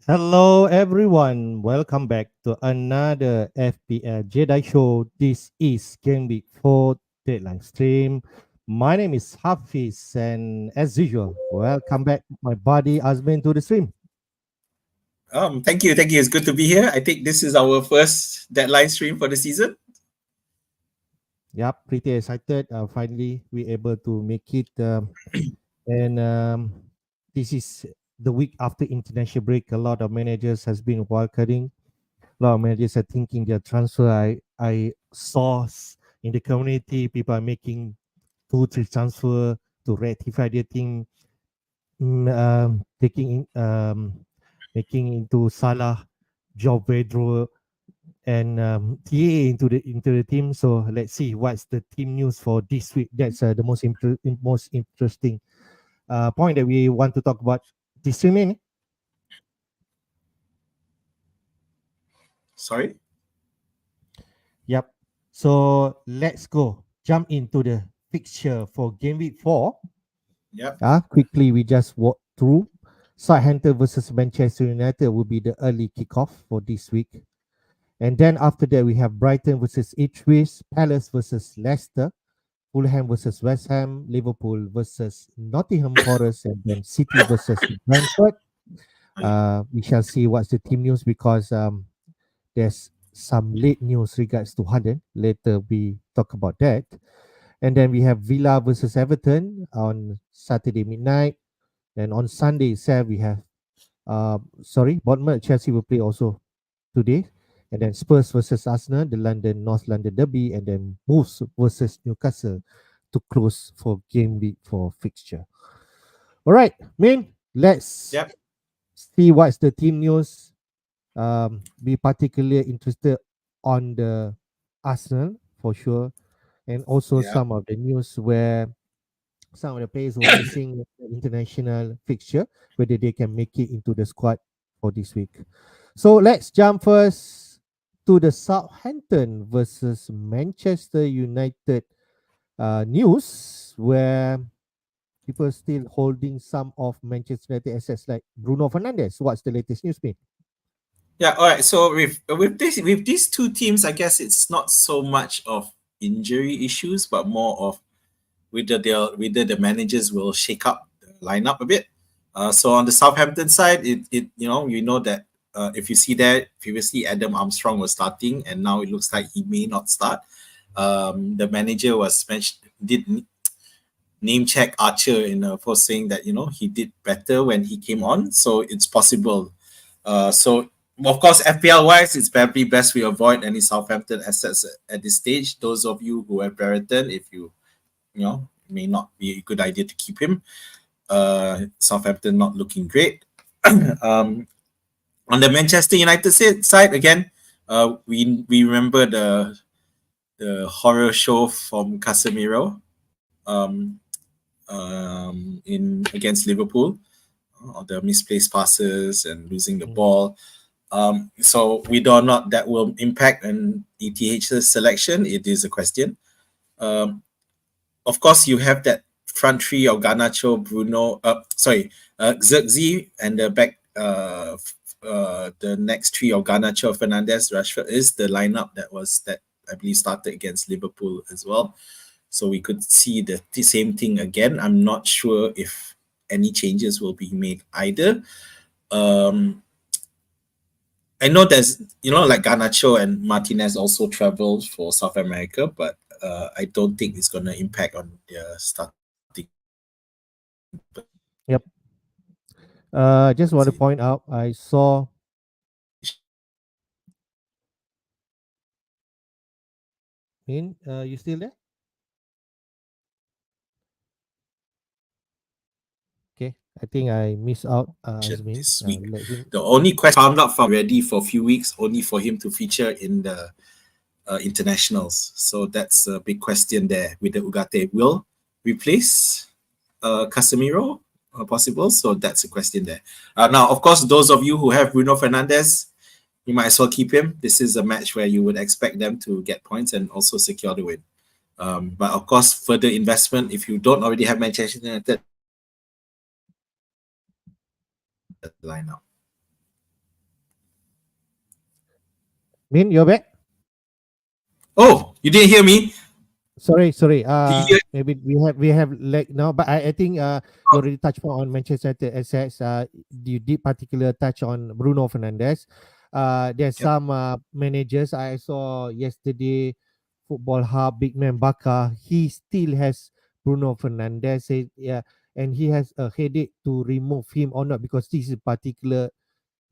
Hello, everyone. Welcome back to another FPL Jedi Show. This is Gameweek 4 Deadline Stream. My name is Hafiz, and as usual, welcome back, my buddy Azmin, to the stream. Thank you. It's good to be here. I think this is our first deadline stream for the season. Yep, pretty excited. Finally, we able to make it, and this is the week after international break. A lot of managers has been wildcarding. A lot of managers are thinking their transfer. I saw in the community people are making 2 3 transfer to rectify their team, taking making into Salah, Joe Pedro, and TA into the team. So let's see what's the team news for this week. That's the most interesting point that we want to talk about this streaming. Sorry. Yep. So let's go jump into the fixture for Game Week 4. Yep. Quickly, we just walk through. Southampton versus Manchester United will be the early kickoff for this week. And then after that, we have Brighton versus Ipswich, Palace versus Leicester, Fulham versus West Ham, Liverpool versus Nottingham Forest, and then City versus Brentford. We shall see what's the team news because there's some late news regards to Harden. Later we talk about that. And then we have Villa versus Everton on Saturday midnight. And on Sunday itself, we have Bournemouth Chelsea will play also today. And then Spurs versus Arsenal, the North London derby, and then Wolves versus Newcastle to close for Game Week 4 fixture. All right, Min, let's Yep. see what's the team news. Be particularly interested on the Arsenal for sure, and also Yeah. some of the news where some of the players were missing the international fixture, whether they can make it into the squad for this week. So let's jump first to the Southampton versus Manchester United news, where people are still holding some of Manchester United assets like Bruno Fernandes. What's the latest news, mate? Yeah. All right. So with these two teams, I guess it's not so much of injury issues, but more of whether the managers will shake up the lineup a bit. So on the Southampton side, you know that if you see that previously Adam Armstrong was starting, and now it looks like he may not start. The manager was did name check Archer in for saying that he did better when he came on, so it's possible. So of course, FPL wise, it's probably best we avoid any Southampton assets at this stage. Those of you who have Brereton, if it may not be a good idea to keep him. Southampton not looking great. um, on the Manchester United side again, we remember the horror show from Casemiro in against Liverpool, the misplaced passes and losing the ball. So we don't know that will impact an ETH's selection. It is a question. Of course, you have that front three of Garnacho, Xerxes, and the back, the next three of Garnacho, Fernandes, Rashford is the lineup that I believe started against Liverpool as well. So we could see the same thing again. I'm not sure if any changes will be made either. I know there's, like Garnacho and Martinez also traveled for South America, but I don't think it's going to impact on their starting. Yep. Just want to point out, I saw. Min, you still there? Okay, I think I missed out Azmin. This week. Let him. The only question found out from ready for a few weeks, only for him to feature in the internationals. So that's a big question there. With the Ugarte will replace Casemiro possible? So that's a question there. Now, of course, those of you who have Bruno Fernandes, you might as well keep him. This is a match where you would expect them to get points and also secure the win. But of course, further investment, if you don't already have Manchester United lineup. Min, you're back. Oh, you didn't hear me? Sorry. Did you hear? Maybe we have lag now, but I think you already touched on Manchester United assets. You did particular touch on Bruno Fernandes. There's Yep. some managers I saw yesterday. Football Hub, Big Man Baka. He still has Bruno Fernandes. Yeah, and he has a headache to remove him or not because this is particular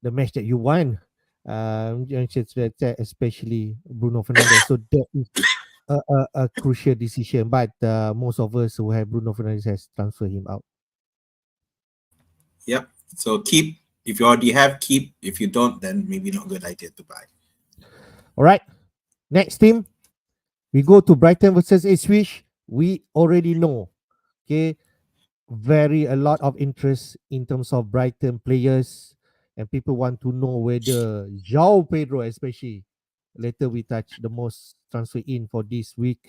the match that you won. Manchester United, especially Bruno Fernandes. So that is a crucial decision, but most of us who have Bruno Fernandes has transferred him out. Yep. So keep. If you already have, keep. If you don't, then maybe not a good idea to buy. All right, next team we go to Brighton versus Ipswich. We already know, okay, very a lot of interest in terms of Brighton players, and people want to know whether João Pedro, especially later we touch the most transfer in for this week.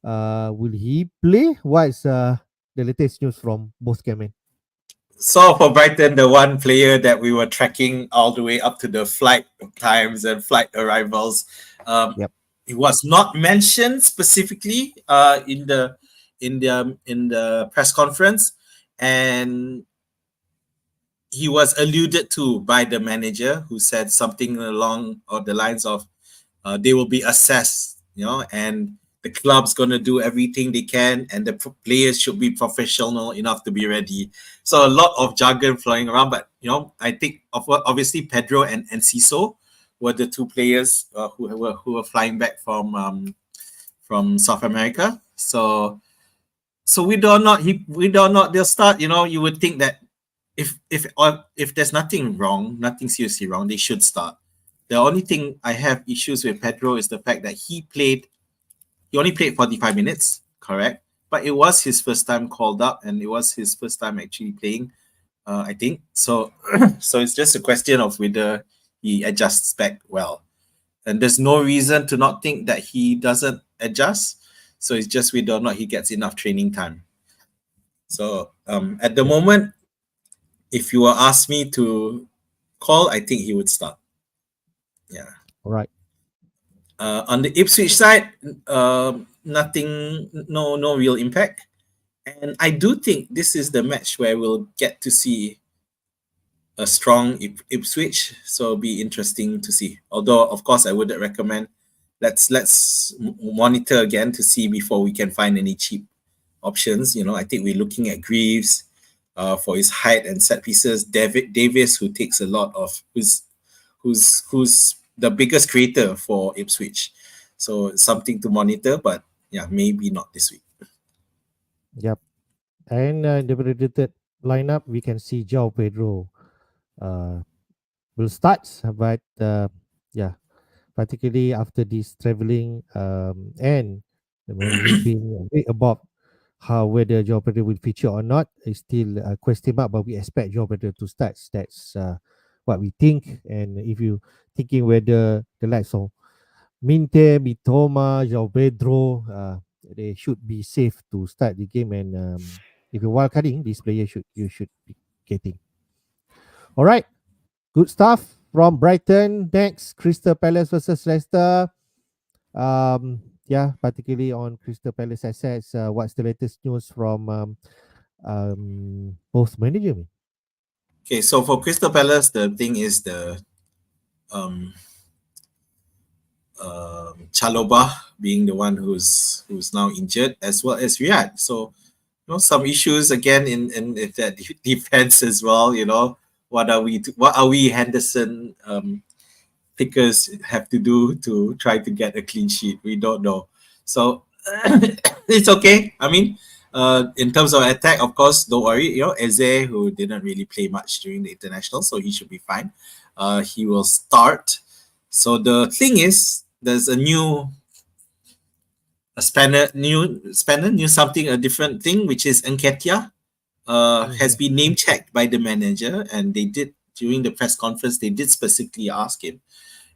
Will he play? What is the latest news from both Cameron? So for Brighton, the one player that we were tracking all the way up to the flight times and flight arrivals, um, Yep. it was not mentioned specifically in the press conference, and he was alluded to by the manager who said something along or the lines of they will be assessed, and the club's going to do everything they can, and the players should be professional enough to be ready. So a lot of jargon flying around, but I think obviously Pedro and Enciso were the two players who were flying back from South America. So we don't know they'll start. You would think that if there's nothing seriously wrong, they should start. The only thing I have issues with Pedro is the fact that he only played 45 minutes, correct? But it was his first time called up, and it was his first time actually playing, I think. So so it's just a question of whether he adjusts back well. And there's no reason to not think that he doesn't adjust. So it's just whether or not he gets enough training time. So at the Yep. moment, if you were asked me to call, I think he would start. Yeah. All right. On the Ipswich side, nothing, no real impact. And I do think this is the match where we'll get to see a strong Ipswich. So it'll be interesting to see. Although, of course, I wouldn't recommend. Let's monitor again to see before we can find any cheap options. I think we're looking at Greaves for his height and set pieces. Davis, who takes a lot of who's the biggest creator for Ipswich. So it's something to monitor, but yeah, maybe not this week. Yep. And the predicted lineup, we can see João Pedro will start, but yeah, particularly after this traveling, and when we've been a bit about whether João Pedro will feature or not is still a question mark, but we expect João Pedro to start. That's what we think. And if you thinking whether the likes of Minte, Mitoma, João Pedro, they should be safe to start the game. And if you're wildcarding, this player you should be getting. All right, good stuff from Brighton. Next, Crystal Palace versus Leicester. Yeah, particularly on Crystal Palace assets. What's the latest news from both managers? Okay, so for Crystal Palace, the thing is the um, Chaloba being the one who's now injured, as well as Riyadh. So some issues again in that defense as well. What are we Henderson pickers have to do to try to get a clean sheet? We don't know. So it's okay. I mean, in terms of attack, of course, don't worry. Eze, who didn't really play much during the international, so he should be fine. He will start. So the thing is, there's a different thing, which is Nketiah. Has been name checked by the manager, and they did during the press conference. They did specifically ask him,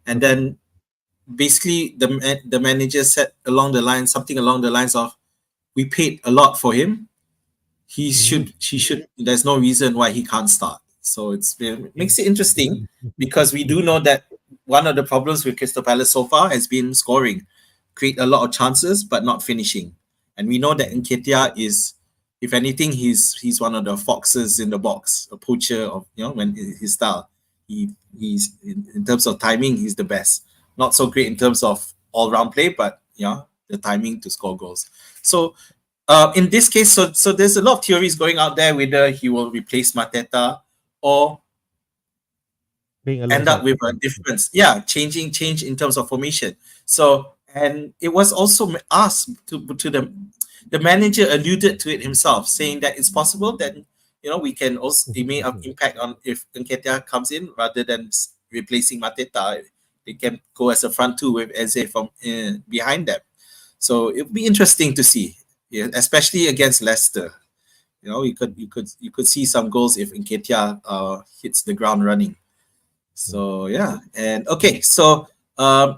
and then basically the manager said something along the lines of, "We paid a lot for him. He should. There's no reason why he can't start." So it makes it interesting because we do know that one of the problems with Crystal Palace so far has been scoring, create a lot of chances but not finishing. And we know that Nketiah is, if anything, he's one of the foxes in the box, a poacher of when his style. He's in terms of timing, he's the best. Not so great in terms of all round play, but the timing to score goals. So in this case, so there's a lot of theories going out there whether he will replace Mateta or Being end up alongside. with a difference. Change in terms of formation. So, and it was also asked to the manager alluded to it himself, saying that it's possible that we can also it may have impact on if Nketiah comes in rather than replacing Mateta. They can go as a front two with Eze from behind them. So it would be interesting to see, especially against Leicester. You could see some goals if Nketiah hits the ground running. So yeah, and okay, so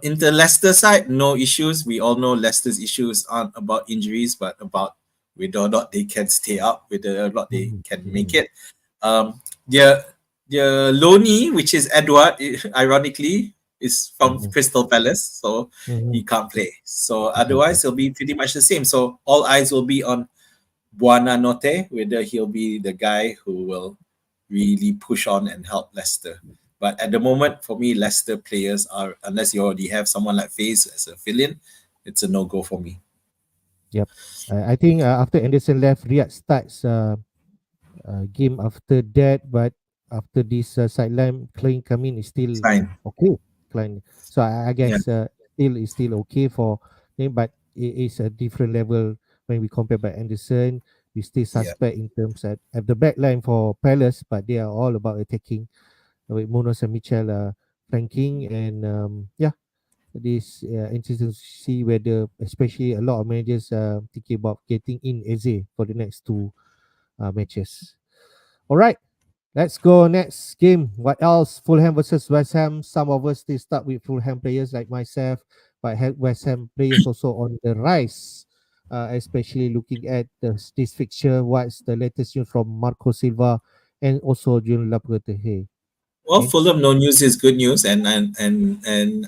in the Leicester side, no issues. We all know Leicester's issues aren't about injuries, but about whether or not they can stay up, whether or not they can make it. The loanee, which is Edward, ironically, is from Crystal Palace, so he can't play. So otherwise, it'll be pretty much the same. So all eyes will be on Buona Notte, whether he'll be the guy who will really push on and help Leicester. But at the moment, for me, Leicester players are, unless you already have someone like Faze as a fill-in, it's a no-go for me. Yep. I think after Anderson left, Riyadh starts game after that, but after this sideline, Klein coming is still Fine. okay. Klein. So I Yeah. guess still okay for him, but it is a different level when we compare by Anderson. We still Yeah. suspect in terms at the back line for Palace, but they are all about attacking with Munoz and Michel flanking, and this interesting to see whether, especially a lot of managers thinking about getting in Eze for the next two matches. All right, let's go next game. What else? Fulham versus West Ham. Some of us they start with Fulham players like myself, but West Ham players also on the rise. Especially looking at this fixture. What's the latest news from Marco Silva and also Jun Laporte? Well, Okay. Fulham no news is good news, and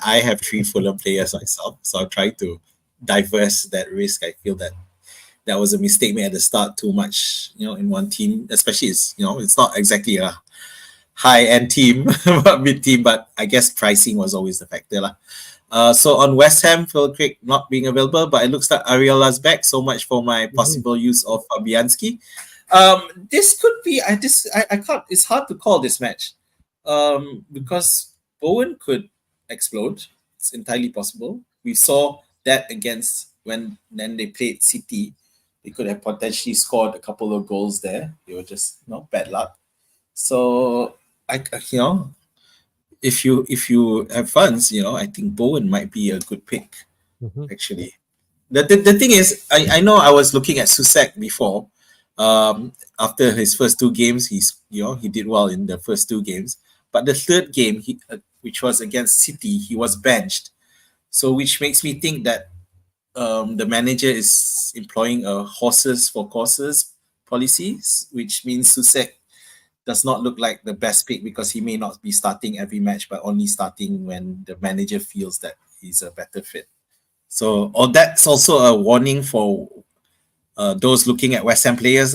I have 3 Fulham players myself, so I'll try to diverse that risk. I feel that was a mistake made at the start, too much, in one team, especially it's not exactly a high-end team, but mid team, but I guess pricing was always the factor. So on West Ham, Phil Craig not being available, but it looks like Ariola's back. So much for my possible use of Fabianski. This could be, I can't, it's hard to call this match because Bowen could explode. It's entirely possible. We saw that against when then they played City. They could have potentially scored a couple of goals there. They were just bad luck. So if you have funds, I think Bowen might be a good pick actually. The thing is, I know I was looking at Susek before. After his first 2 games, he did well in the first 2 games, but the third game, which was against City, he was benched. So which makes me think that the manager is employing a horses for courses policies, which means Susek does not look like the best pick because he may not be starting every match, but only starting when the manager feels that he's a better fit. So, or that's also a warning for those looking at West Ham players.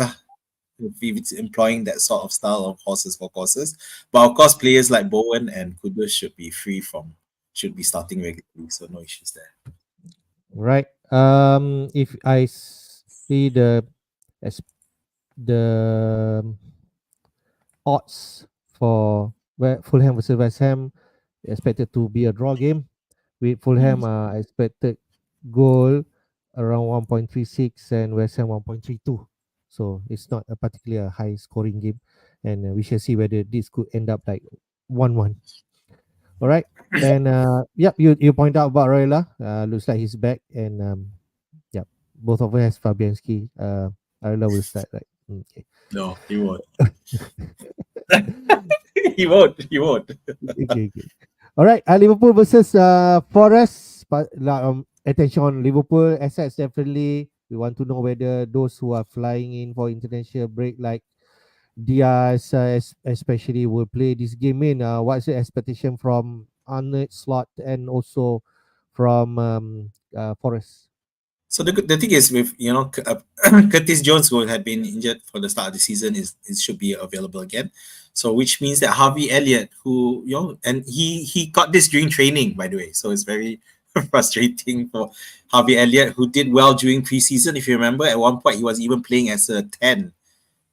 If it's employing that sort of style of horses for courses. But of course, players like Bowen and Kudus should be starting regularly, so no issues there. Right. If I see as the odds for Fulham versus West Ham, expected to be a draw game. With Fulham, expected goal around 1.36 and West Ham 1.32. So it's not a particularly high scoring game, and we shall see whether this could end up like 1-1. All right. And yep, you point out about Royla. Looks like he's back, and yep, both of us has Fabianski. Royla will start, right? Okay. No, he won't. He won't. He won't. Okay. All right. Liverpool versus Forest. But attention on Liverpool assets definitely. We want to know whether those who are flying in for international break, like Diaz, especially, will play this game in. What's the expectation from Arnold slot and also from Forest. So the thing is with Curtis Jones, who had been injured for the start of the season, is should be available again. So which means that Harvey Elliott, who and he got this during training, by the way. So it's very frustrating for Harvey Elliott, who did well during preseason. If you remember, at one point he was even playing as a 10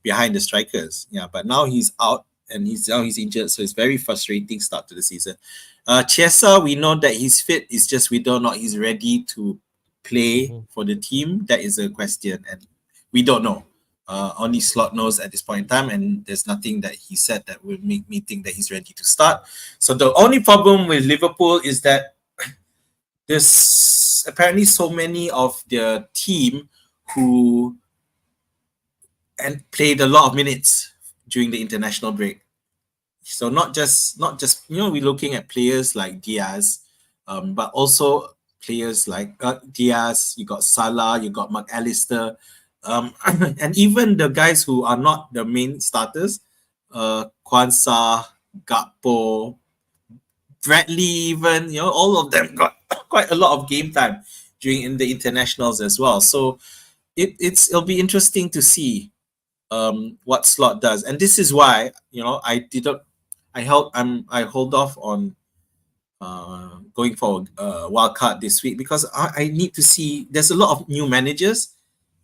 behind the strikers. Yeah, but now he's out and he's injured, so it's very frustrating start to the season. Chiesa, we know that he's fit. It's just whether or not he's ready to play Mm-hmm. for the team. That is a question, and we don't know. Only Slot knows at this point in time, and there's nothing that he said that will make me think that he's ready to start. So the only problem with Liverpool is that there's apparently so many of their team who and played a lot of minutes during the international break. So not just we're looking at players like Diaz, but also players like Diaz. You got Salah, you got McAllister, and even the guys who are not the main starters, Kwanzaa, Gakpo, Bradley, even all of them got quite a lot of game time during in the internationals as well. So it'll be interesting to see what Slot does, and this is why I hold off on going for a wild card this week because I need to see. There's a lot of new managers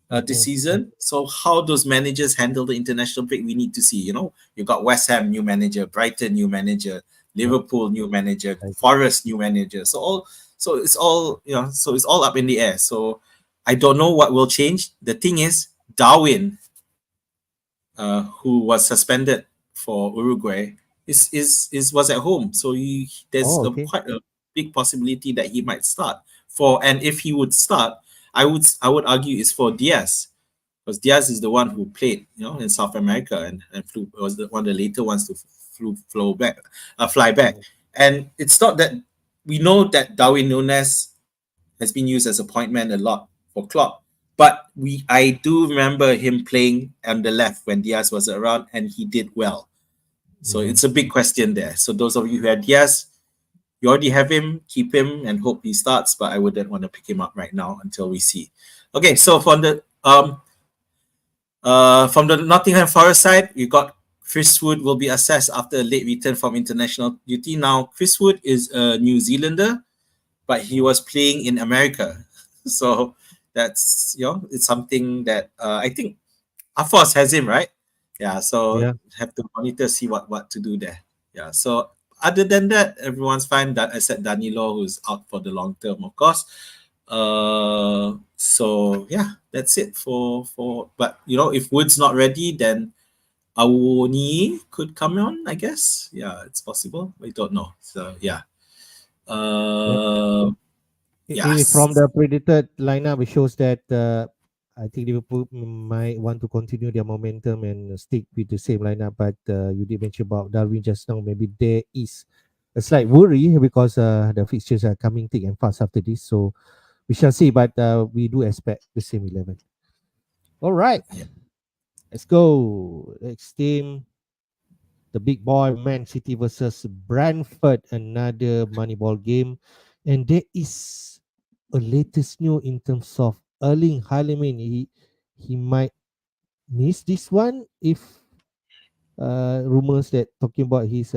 this Mm-hmm. season, so how those managers handle the international break, we need to see. You got West Ham new manager, Brighton new manager, Yep. Liverpool new manager, I agree. Forest new manager. So it's all up in the air. So I don't know what will change. The thing is, Darwin who was suspended for Uruguay, is was at home. So there's Oh, okay. quite a big possibility that he might start for. And if he would start, I would argue it's for Diaz because Diaz is the one who played in South America and flew was the one of the later ones to fly back. Mm-hmm. And it's not that we know that Darwin Nunes has been used as a point man a lot for Klopp. But I do remember him playing on the left when Diaz was around, and he did well. So Mm-hmm. it's a big question there. So those of you who had Diaz, you already have him, keep him, and hope he starts. But I wouldn't want to pick him up right now until we see. Okay, so from the Nottingham Forest side, we got Chris Wood will be assessed after a late return from international duty. Now, Chris Wood is a New Zealander, but he Mm-hmm. was playing in America. So that's it's something that I think Hafiz has him, right? Yeah, so Yeah. have to monitor, see what to do there. Yeah, so other than that, everyone's fine. That except Danilo, who's out for the long term, of course. So yeah, that's it for. But if Wood's not ready, then Awoni could come on. I guess. Yeah, it's possible. We don't know. So yeah. Yep. Uh, From yes. the predicted lineup, it shows that I think Liverpool might want to continue their momentum and stick with the same lineup. But you did mention about Darwin just now. Maybe there is a slight worry because the fixtures are coming thick and fast after this. So we shall see. But we do expect the same 11. All right, Yeah. let's go. Next team, the big boy, Man City versus Brentford. Another Moneyball game. And there is a latest news in terms of Erling Haaland. He might miss this one if rumors that talking about his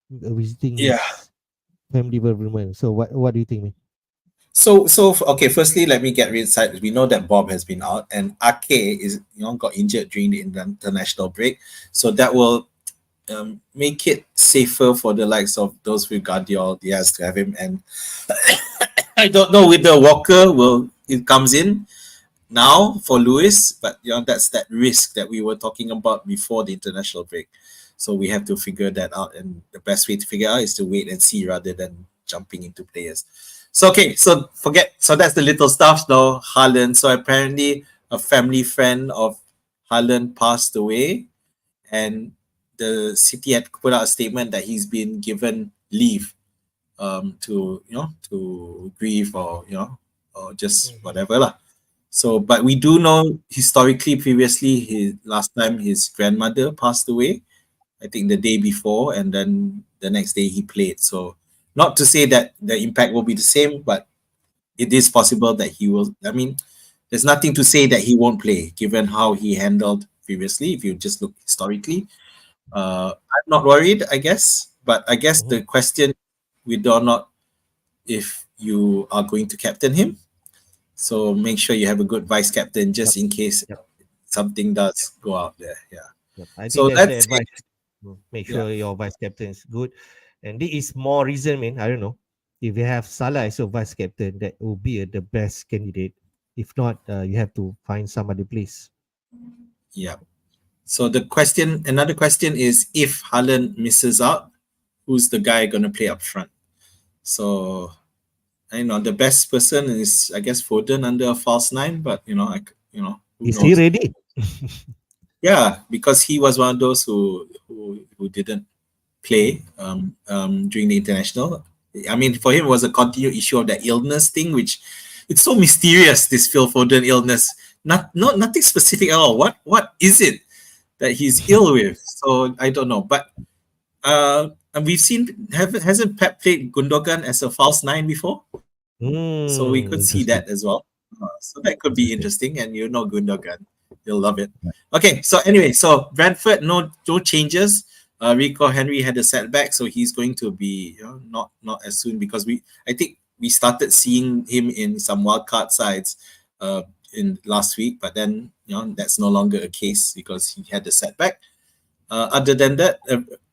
visiting Yeah. his family bereavement. So what do you think, man? Okay. Firstly, let me get inside. We know that Bob has been out, and Ake is got injured during the international break, so that will make it safer for the likes of those with Guardiola Diaz to have him. And I don't know whether Walker will it comes in now for Lewis, but that's that risk that we were talking about before the international break. So we have to figure that out, and the best way to figure out is to wait and see rather than jumping into players. So okay, so forget. So that's the little stuff now. Haaland. So apparently, a family friend of Haaland passed away, and the city had put out a statement that he's been given leave to to grieve or just Mhm. whatever lah. So, but we do know historically, previously, his last time his grandmother passed away. I think the day before, and then the next day he played. So Not to say that the impact will be the same, but it is possible that he will. I mean, there's nothing to say that he won't play, given how he handled previously. If you just look historically, I'm not worried, I guess. But I guess Mhm. the question whether or not if you are going to captain him. So make sure you have a good vice captain Yep. just in case Yep. something does go out there. Yeah. Yep. I think So that's the that's it. advice. Make Yeah. sure your vice captain is good. And this is more reason, man. I don't know. If you have Salah as your vice captain, that will be the best candidate. If not, you have to find some other place. Yeah. So another question is if Haaland misses out, who's the guy going to play up front? So I know the best person is I guess Foden under a false nine, but who Is he knows? ready? Yeah, because he was one of those who didn't play during the international. I mean, for him, it was a continued issue of that illness thing, which it's so mysterious. This Phil Foden illness, nothing specific at all. What is it that he's ill with? So I don't know, but and we've seen hasn't Pep played Gundogan as a false nine before? So we could see Interesting. that as well. So that could be Interesting. interesting, and Gundogan, you'll love it. Okay, so anyway, so Brentford, no changes. Rico Henry had a setback, so he's going to be not as soon because I think we started seeing him in some wildcard sides in last week, but then that's no longer a case because he had a setback. Other than that,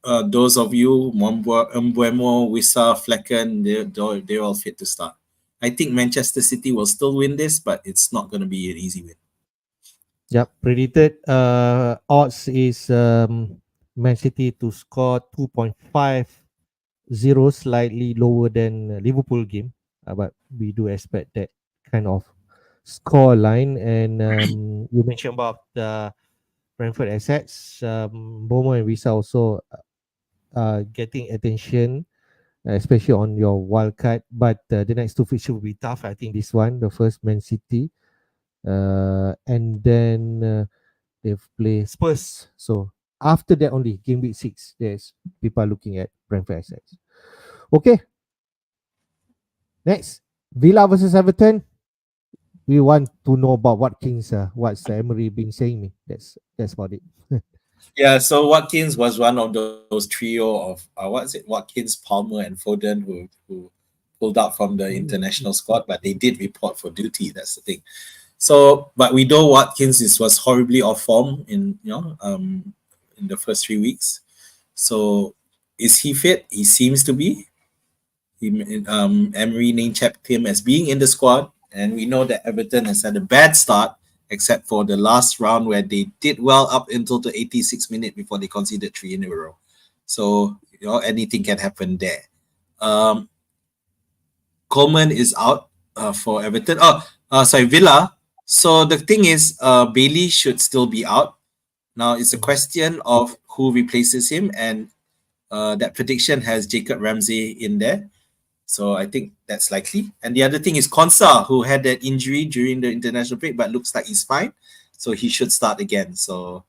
those of you, Mbuemo, Wissa, Flecken, they're all fit to start. I think Manchester City will still win this, but it's not going to be an easy win. Yep, predicted odds is Man City to score 2.50, slightly lower than Liverpool game, but we do expect that kind of score line. And you mentioned about the Brentford assets. Bomo and Visa also getting attention, especially on your wild card. But the next two fixtures will be tough. I think this one, the first Man City, and then they've played Spurs. So after that only, game week 6, there's people are looking at Brentford assets. Okay, next Villa versus Everton. We want to know about Watkins. What's Emery been saying me? That's about it. Yeah, so Watkins was one of those trio of what is it? Watkins, Palmer, and Foden who pulled out from the Mm. international squad, but they did report for duty. That's the thing. So, but we know Watkins was horribly off form in the first 3 weeks. So, is he fit? He seems to be. Emery name checked him as being in the squad, and we know that Everton has had a bad start, except for the last round where they did well up until the 86th minute before they conceded three in a row. So anything can happen there. Um, Coleman is out for Everton. Sorry, Villa. So the thing is, Bailey should still be out. Now it's a Mhm. question of who replaces him, and that prediction has Jacob Ramsey in there. So I think that's likely. And the other thing is Konsa, who had that injury during the international break, but looks like he's fine. So he should start again. So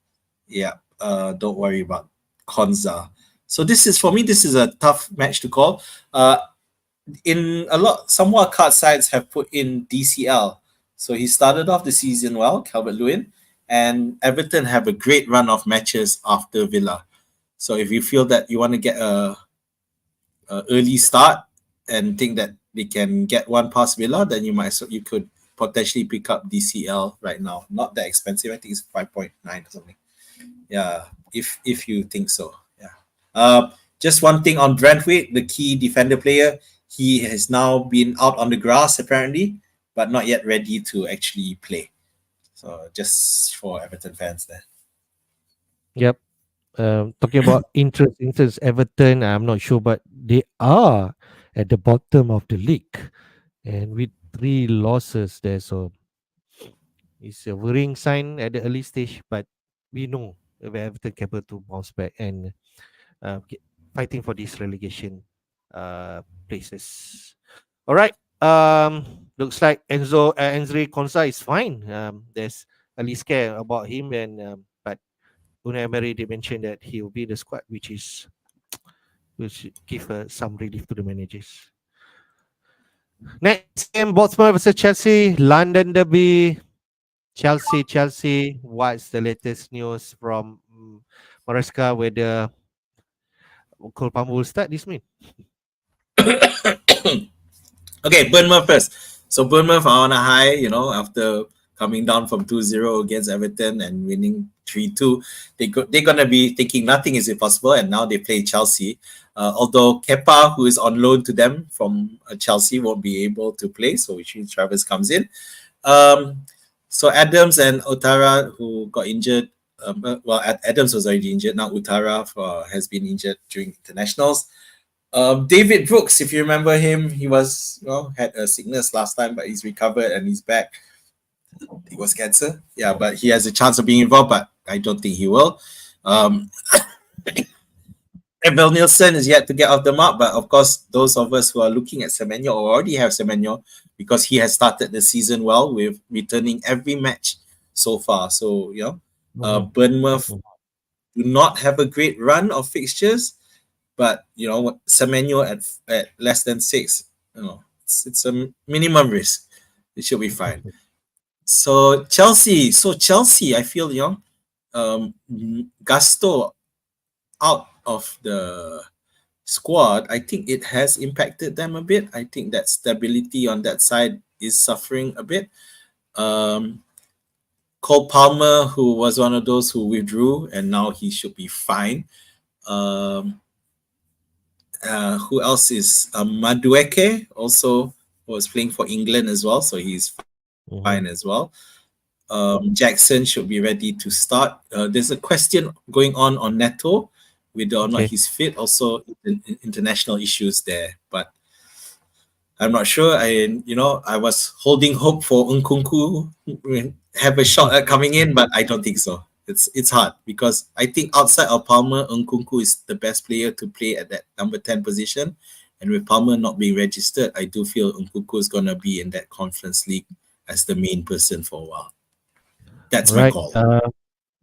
yeah, don't worry about Konsa. So for me, this is a tough match to call. Some more card sides have put in DCL. So he started off the season well, Calvert Lewin, and Everton have a great run of matches after Villa. So if you feel that you want to get a early start and think that they can get one past Villa, then you could potentially pick up DCL right now. Not that expensive. I think it's 5.9 or something. Yeah, if you think so. Yeah. Just one thing on Brentford, the key defender player, he has now been out on the grass apparently, but not yet ready to actually play. So just for Everton fans there. Yep. Talking about interest Everton, I'm not sure, but they are at the bottom of the league, and with 3 losses there, so it's a worrying sign at the early stage. But we know if Everton capable to bounce back and fighting for this relegation places. All right. Looks like Enzre Konsa is fine. There's a least care about him, and but Unai Emery did mention that he will be in the squad, which is which give some relief to the managers. Next game, Bournemouth versus Chelsea, London Derby. Chelsea. What's the latest news from Maresca? Whether Cole Palmer will start this mean? Okay, Bournemouth first. So Bournemouth are on a high, after coming down from 2-0 against Everton and winning 3-2. They're going to be thinking nothing is impossible, and now they play Chelsea. Although Kepa, who is on loan to them from Chelsea, won't be able to play, so which means Travis comes in. So Adams and Otara, who got injured, Adams was already injured. Now Utara has been injured during internationals. David Brooks, if you remember him, he was had a sickness last time, but he's recovered and he's back. It was cancer, yeah, but he has a chance of being involved, but I don't think he will. Evel Nielsen is yet to get off the mark, but of course, those of us who are looking at Semenyo or already have Semenyo, because he has started the season well with returning every match so far. So, Bournemouth do not have a great run of fixtures, but Semenyo at less than 6, it's a minimum risk. It should be fine. So Chelsea, I feel Gusto out of the squad, I think it has impacted them a bit. I think that stability on that side is suffering a bit. Cole Palmer, who was one of those who withdrew, and now he should be fine. Who else is Madueke, also was playing for England as well, so he's fine as well. Jackson should be ready to start. There's a question going on Neto, whether or not he's fit. Also, international issues there, but I'm not sure. I was holding hope for Nkunku have a shot at coming in, but I don't think so. It's hard because I think outside of Palmer, Nkunku is the best player to play at that number 10 position. And with Palmer not being registered, I do feel Nkunku is going to be in that Conference League as the main person for a while. That's my call.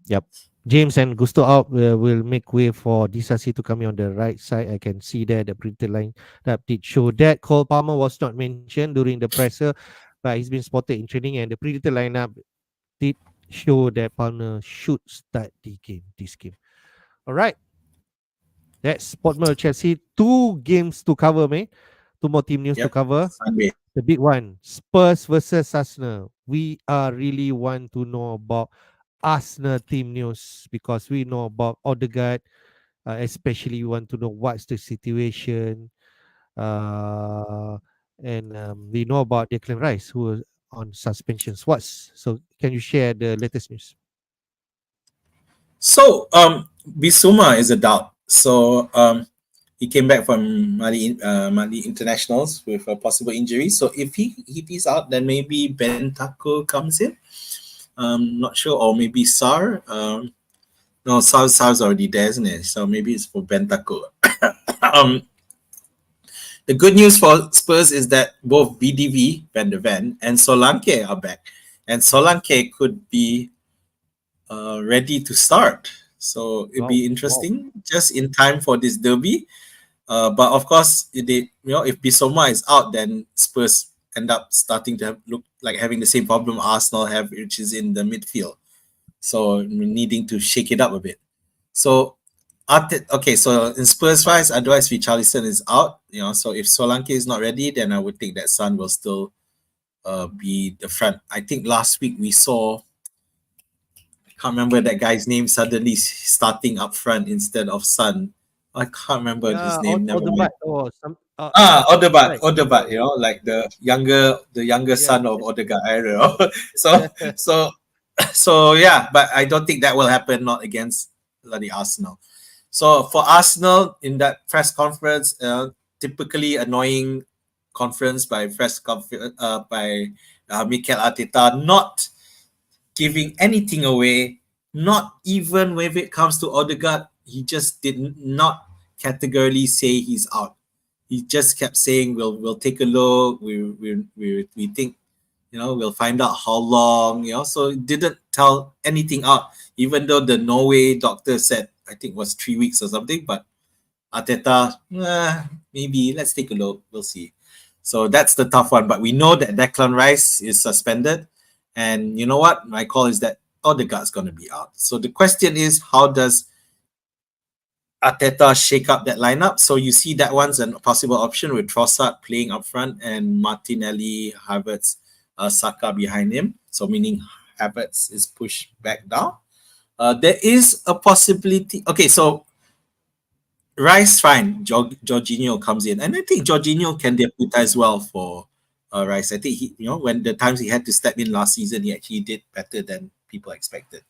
Yep. James and Gusto out will make way for Disasi to come in on the right side. I can see there the printed line that did show that Cole Palmer was not mentioned during the presser, but he's been spotted in training, and the printed lineup did show that Palmer should start this game. All right. That's Bournemouth Chelsea. 2 games to cover, mate. 2 more team news to cover. Sunday. The big one, Spurs versus Arsenal. We really want to know about Arsenal team news because we know about Odegaard. Especially we want to know what's the situation. And we know about Declan Rice, who is on suspensions. So can you share the latest news? So Bissouma is a doubt. So he came back from Mali internationals with a possible injury. So if he's out, then maybe Bentancur comes in. Not sure, or maybe Sar. No, Sar's already there, isn't it? So maybe it's for Bentancur. The good news for Spurs is that both VDV, Van der Ven, and Solanke are back. And Solanke could be ready to start. So it'd be interesting just in time for this derby. But of course, if Bissouma is out, then Spurs end up starting to look like having the same problem Arsenal have, which is in the midfield. So needing to shake it up a bit. So so in Spurs wise, otherwise Richarlison is out. So if Solanke is not ready, then I would think that Son will still be the front. I think last week we saw, I can't remember that guy's name, suddenly starting up front instead of Son. I can't remember his name. Odegaard. Odegaard. Like the younger son of Odegaard. I don't know. So yeah, but I don't think that will happen. Not against bloody Arsenal. So for Arsenal in that press conference, typically annoying conference by Mikel Arteta, not giving anything away, not even when it comes to Odegaard. He just did not categorically say he's out. He just kept saying, "We'll take a look. We think, we'll find out how long." So it didn't tell anything out. Even though the Norway doctor said, I think it was 3 weeks or something, but Arteta, maybe. Let's take a look. We'll see. So that's the tough one. But we know that Declan Rice is suspended. And you know what? My call is that Odegaard's going to be out. So the question is, how does Arteta shake up that lineup? So you see that one's a possible option with Trossard playing up front and Martinelli, Havertz, Saka behind him. So meaning Havertz is pushed back down. There is a possibility. Okay, so Rice, fine. Jorginho comes in, and I think Jorginho can deputize well for Rice. I think he, when the times he had to step in last season, he actually did better than people expected.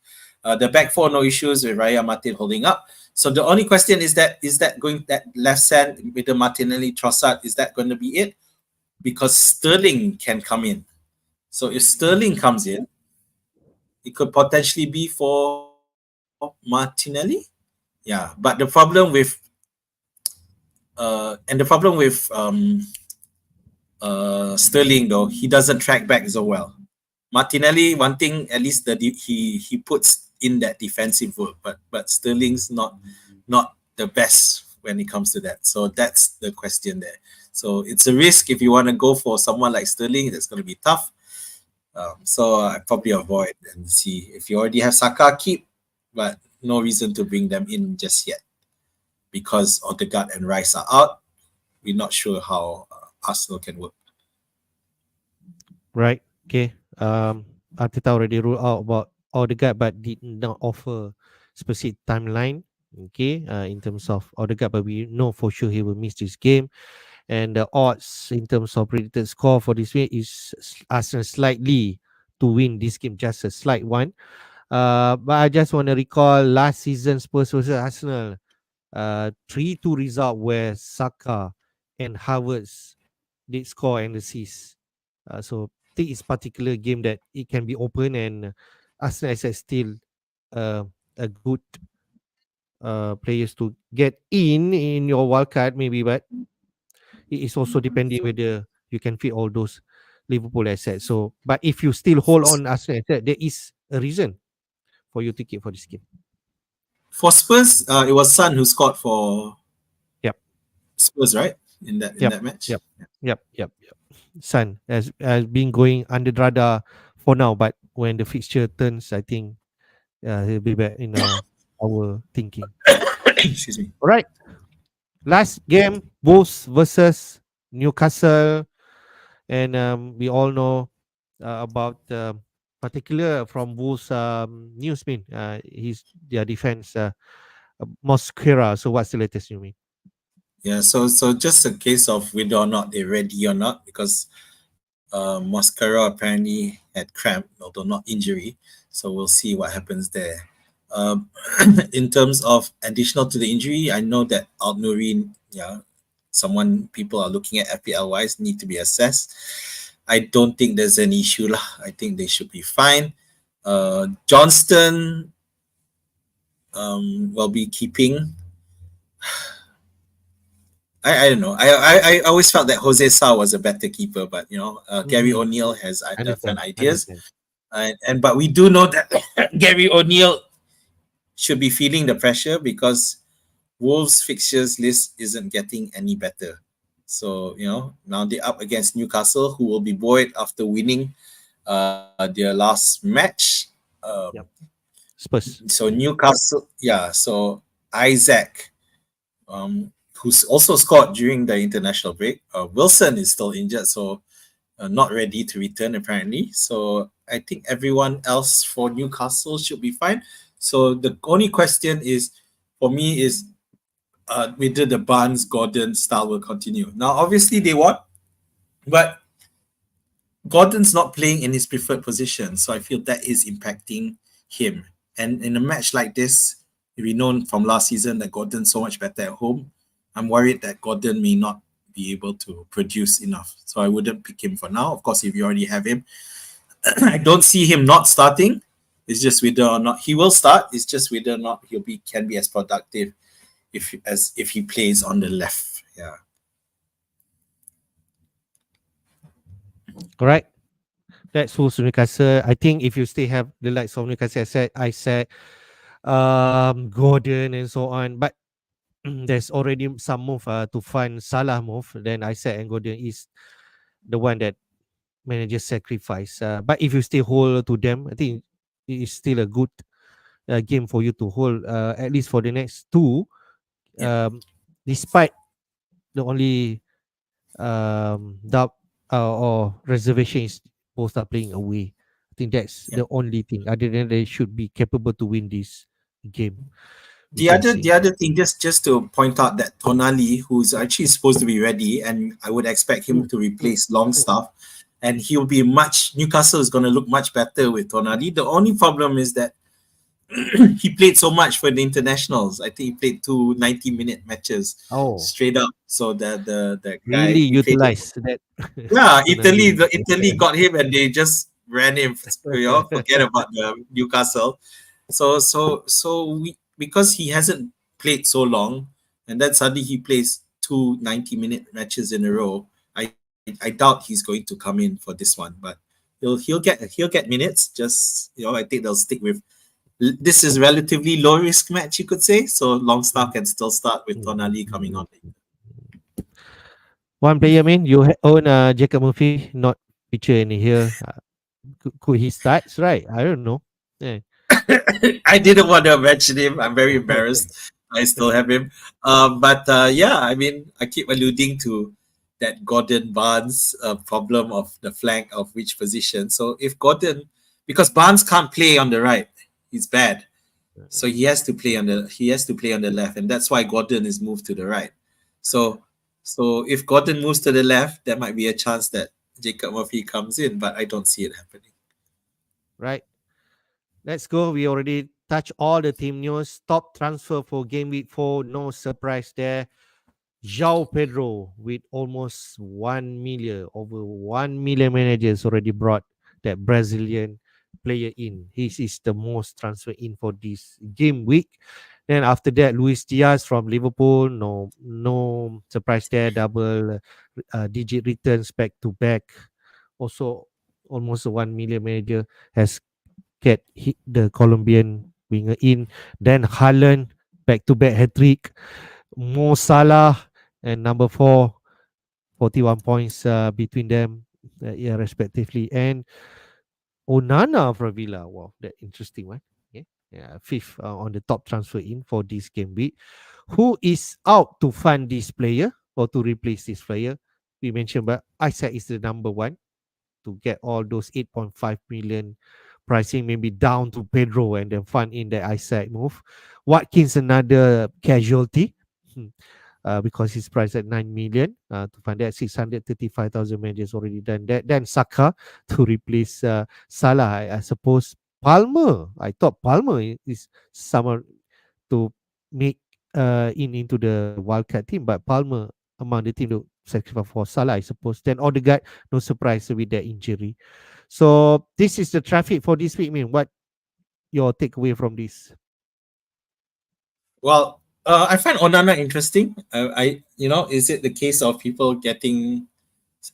The back four, no issues with Raya Martin holding up. So the only question is that going that left side with the Martinelli Trossard, is that going to be it? Because Sterling can come in. So if Sterling comes in, it could potentially be for Martinelli. Yeah, but the problem with Sterling, though, he doesn't track back so well. Martinelli, one thing, at least he puts in that defensive work, but Sterling's not the best when it comes to that. So that's the question there. So it's a risk if you want to go for someone like Sterling. That's going to be tough. So I probably avoid and see. If you already have Saka, keep, but no reason to bring them in just yet because Odegaard and Rice are out. We're not sure how Arsenal can work. Right. Okay. Arteta already ruled out about Odegaard, but did not offer specific timeline. Okay. In terms of Odegaard, but we know for sure he will miss this game. And the odds in terms of predicted score for this week is Arsenal slightly to win this game, just a slight one. But I just want to recall last season Spurs versus Arsenal, 3-2 result where Saka and Havertz did score and assist. So this particular game that it can be open, and Arsenal is still a good players to get in your wildcard maybe, but it is also depending whether you can fit all those Liverpool assets. So, but if you still hold on Arsenal asset, there is a reason for you to keep for this game. For Spurs, it was Son who scored for Spurs, right? In that match. Yep. Son has been going under the radar for now, but when the fixture turns, I think he'll be back in our thinking. Excuse me. All right. Last game, Wolves versus Newcastle, and we all know about particular from Wolves newsman. Their defense Mosquera. So what's the latest, you mean? Yeah, so just a case of whether or not they're ready or not, because Mosquera apparently had cramp, although not injury. So we'll see what happens there. In terms of additional to the injury, I know that Al-Nurin, people are looking at FPL wise, need to be assessed. I don't think there's an issue lah. I think they should be fine. Johnston will be keeping. I don't know. I always felt that Jose Sa was a better keeper, but Gary O'Neill has different ideas. But we do know that Gary O'Neill should be feeling the pressure because Wolves fixtures list isn't getting any better. So now they're up against Newcastle, who will be buoyed after winning their last match. Spurs. So Newcastle, so Isaac, who's also scored during the international break. Wilson is still injured, so not ready to return apparently. So I think everyone else for Newcastle should be fine. So the only question is, for me, is whether the Barnes-Gordon style will continue. Now, obviously they won, but Gordon's not playing in his preferred position, so I feel that is impacting him. And in a match like this, we know from last season that Gordon's so much better at home. I'm worried that Gordon may not be able to produce enough. So I wouldn't pick him for now. Of course, if you already have him, I don't see him not starting. It's just whether or not he will start. It's just whether or not can be as productive if he plays on the left. Yeah. All right. That's Wolves Newcastle. I think if you still have the likes of Newcastle, I said Gordon and so on, but there's already some move to find Salah move, then Isaac and Gordon is the one that managers sacrifice. But if you still hold to them, I think it is still a good game for you to hold at least for the next two. Yeah, Despite the only doubt or reservation is both are playing away. I think that's yeah. the only thing. Other than they should be capable to win this game. We The can other say. the other thing, just to point out that Tonali, who's actually supposed to be ready, and I would expect him Mm, to mm, replace mm. Longstaff, and he'll be much. Newcastle is going to look much better with Tonali. The only problem is that he played so much for the internationals. I think he played two 90-minute matches Oh, straight up. So the guy really he played. utilize that. Yeah, Italy, Tonali. Italy got him and they just ran him. Forget about the Newcastle. Because he hasn't played so long, and then suddenly he plays two 90-minute matches in a row. I doubt he's going to come in for this one, but he'll get minutes. Just I think they'll stick with. This is relatively low risk match, you could say. So Longstaff Mm, can still start with mm, mm, Tonali mm, coming on. mm. One player, you own Jacob Murphy, not feature in here. Could he starts right? I don't know. Yeah. I didn't want to mention him. I'm very embarrassed. I still have him. But yeah, I mean, I keep alluding to that Gordon Barnes problem of the flank of which position. So if Gordon, because Barnes can't play on the right, he's bad. So he has to play on the left, and that's why Gordon is moved to the right. So so if Gordon moves to the left, there might be a chance that Jacob Murphy comes in, but I don't see it happening. Right. Let's go. We already touched all the team news. Top transfer for game week 4. No surprise there. João Pedro with almost 1 million, over 1 million managers already brought that Brazilian player in. He is the most transfer in for this game week. Then after that, Luis Diaz from Liverpool. No surprise there. Double digit returns back to back. Also, almost a 1 million manager has get hit the Colombian winger in. Then Haaland back to back hat trick. Mo Salah and number 4, 41 points between them, yeah, respectively. And Onana from Villa. Wow, that interesting one. Okay. Yeah, fifth on the top transfer in for this game week. Who is out to fund this player or to replace this player? We mentioned, but Isaac is the number one to get all those 8.5 million pricing, maybe down to Pedro and then fund in the Isaac move. Watkins another casualty. Because he's priced at 9 million to find that 635,000 managers already done that. Then Saka to replace Salah. I suppose Palmer. I thought Palmer is someone to make into the wildcard team, but Palmer among the team to sacrifice for Salah, I suppose. Then Odegaard, no surprise with that injury. So this is the traffic for this week. I mean, what your takeaway from this? Well, I find Onana interesting. Is it the case of people getting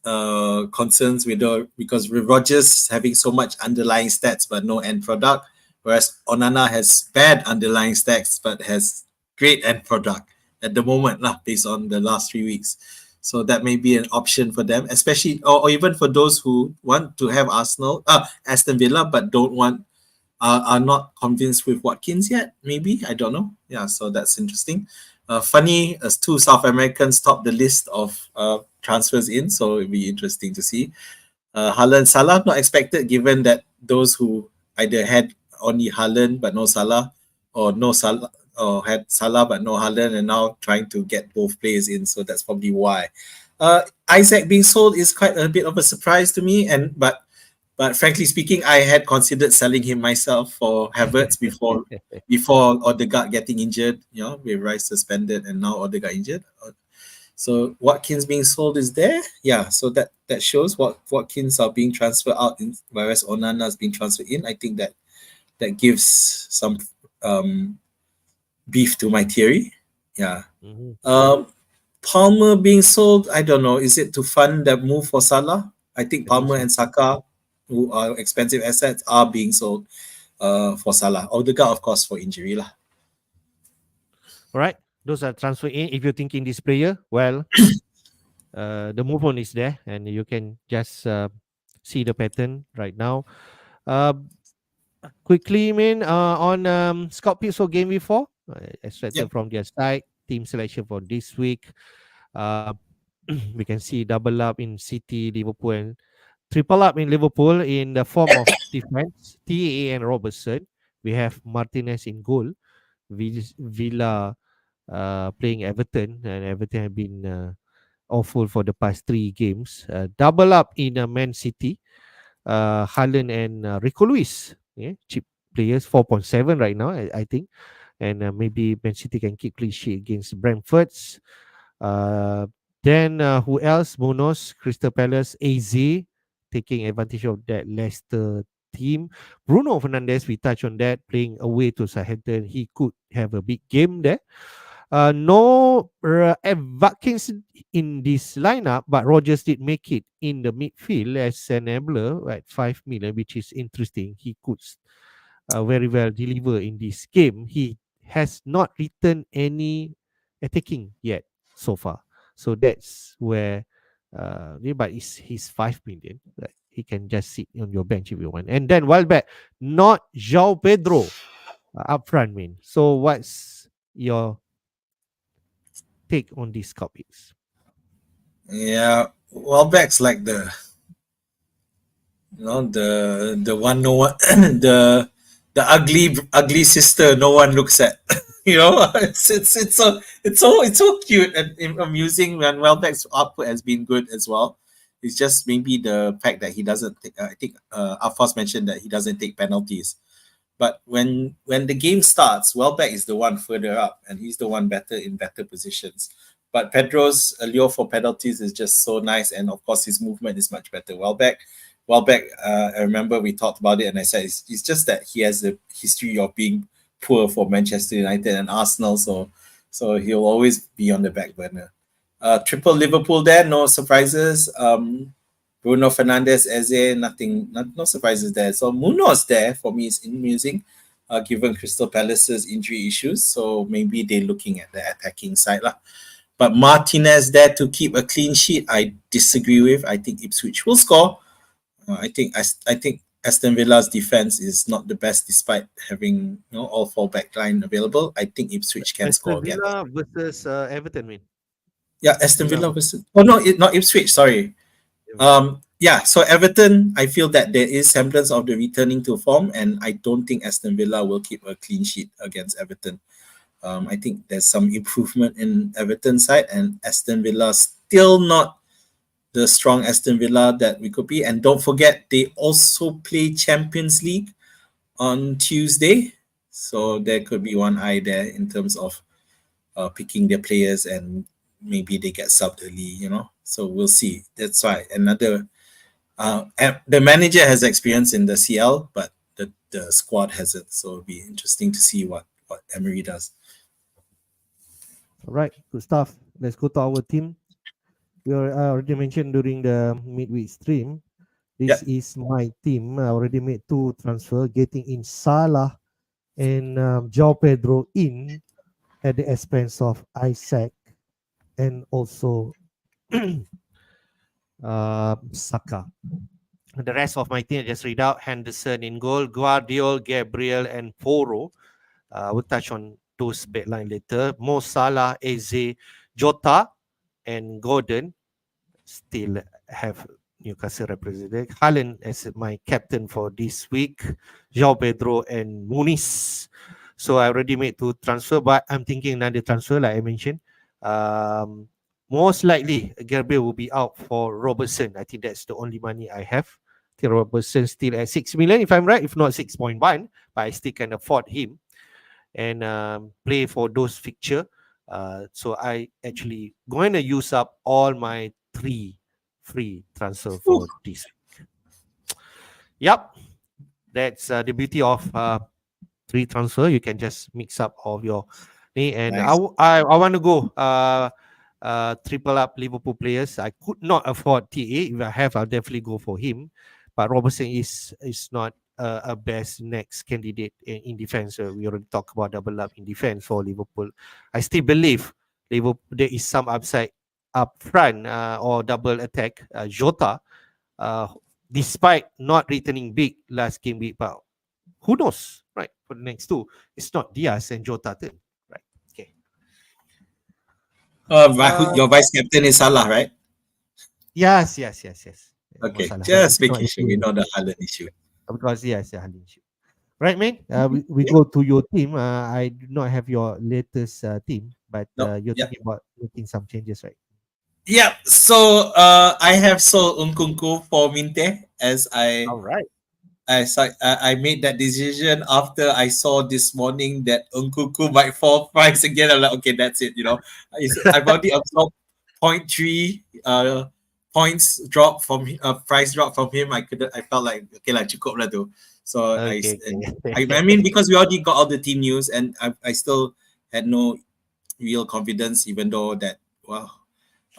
concerns because with Rogers having so much underlying stats but no end product, whereas Onana has bad underlying stats but has great end product at the moment, lah, based on the last 3 weeks. So that may be an option for them, especially or even for those who want to have Aston Villa, but don't want are not convinced with Watkins yet. Maybe I don't know. Yeah, so that's interesting. Funny as two South Americans top the list of transfers in, so it'll be interesting to see. Haaland, Salah not expected, given that those who either had only Haaland but no Salah, or no Salah or had Salah but no Haaland, and now trying to get both players in. So that's probably why. Isaac being sold is quite a bit of a surprise to me, but frankly speaking, I had considered selling him myself for Havertz before Odegaard getting injured. With Rice suspended and now Odegaard injured. So Watkins being sold is there. Yeah, so that shows what Watkins are being transferred out, whereas Onana is being transferred in. I think that gives some beef to my theory. Yeah. Mhm. Palmer being sold, I don't know. Is it to fund that move for Salah? I think I think Palmer so. and Saka, who are expensive assets, are being sold for Salah. Odegaard, of course, for injury lah. All right. Those are transfer in. If you're thinking this player, well, the movement is there, and you can just see the pattern right now. Uh, Quickly, man, on Scout picks for Game4, Yep. extracted from their site, team selection for this week. Uh, we can see double up in City, Liverpool, and triple up in Liverpool in the form of defense, TAA and Robertson. We have Martinez in goal, Villa playing Everton, and Everton have been awful for the past 3 games. Double up in Man City, Haaland and Rico Lewis. Yeah, cheap players, 4.7 right now, I think. And maybe Man City can keep clean sheet against Brentford's. Uh, then who else? Munoz, Crystal Palace, AZ, taking advantage of that Leicester team. Bruno Fernandes, we touched on that, playing away to Southampton. He could have a big game there. No Watkins in this lineup, but Rogers did make it in the midfield as an enabler at 5 million, which is interesting. He could very well deliver in this game. He has not returned any attacking yet so far. So that's where, but he's 5 million. Right? He can just sit on your bench if you want. And then while back, not João Pedro up front, man. So what's your take on these topics? Yeah. Welbeck's like the one no one the ugly sister no one looks at. It's so cute and amusing, when Welbeck's output has been good as well. It's just maybe the fact that he doesn't I think Alphonse mentioned that he doesn't take penalties. But when the game starts, Welbeck is the one further up, and he's the one better positions. But Pedro's allure for penalties is just so nice, and of course his movement is much better. Welbeck, I remember we talked about it, and I said it's just that he has a history of being poor for Manchester United and Arsenal, so he'll always be on the back burner. Triple Liverpool there, no surprises. Bruno Fernandes, Eze, no surprises there. So Munoz there for me is amusing, given Crystal Palace's injury issues. So maybe they're looking at the attacking side lah. But Martinez there to keep a clean sheet, I disagree with. I think Ipswich will score. I think Aston Villa's defense is not the best, despite having all four back line available. I think Ipswich can score Aston again. Villa versus Everton, man. Yeah, Aston Villa versus. Oh no, not Ipswich. Sorry. Yeah, so Everton, I feel that there is semblance of the returning to form, and I don't think Aston Villa will keep a clean sheet against Everton. I think there's some improvement in Everton's side, and Aston Villa still not the strong Aston Villa that we could be. And don't forget, they also play Champions League on Tuesday, so there could be one eye there in terms of picking their players, and maybe they get subbed early. So we'll see. That's why another. The manager has experience in the CL, but the squad hasn't. So it'll be interesting to see what Emery does. All right, good stuff. Let's go to our team. We already mentioned during the midweek stream. This is my team. I already made 2 transfer, getting in Salah and João Pedro in at the expense of Isaac and also Saka. The rest of my team, I just read out: Henderson in goal, Guardiola, Gabriel, and Poro. We'll touch on those backline later. Mo Salah, Eze, Jota, and Gordon still have Newcastle represented. Haaland as my captain for this week. João Pedro and Muniz. So I already made 2 transfer, but I'm thinking another transfer, like I mentioned. Most likely, Gabriel will be out for Robertson. I think that's the only money I have. I think Robertson still at 6 million, if I'm right, if not 6.1, but I still can afford him and play for those fixture. So I actually going to use up all my 3 free transfer for this week. Yep, that's the beauty of 3 transfer. You can just mix up all your and nice. I want to go triple up Liverpool players. I could not afford TA. If I have, I'll definitely go for him. But Robertson is not a best next candidate in defense. We already talked about double up in defense for Liverpool. I still believe Liverpool there is some upside up front or double attack. Jota, uh, despite not returning big last game week, but who knows, right? For the next two, it's not Diaz and Jota turn, right? Okay. Your vice captain is Salah, right? Yes. Mo Okay, Salah, but just it's not making sure we easy know the Haaland issue. because yes, Halil. Right, man. We go to your team. I do not have your latest team, but No, you're yeah, thinking about making some changes, right? yeah. So I have sold Nkunku for Minte as All right. I made that decision after I saw this morning that Nkunku might fall price again. I'm like, okay, that's it. I've already absorbed point 0.3 points drop from price drop from him. I felt like okay, like cukup lah tu. So Okay. I mean because we already got all the team news and I still had no real confidence, even though that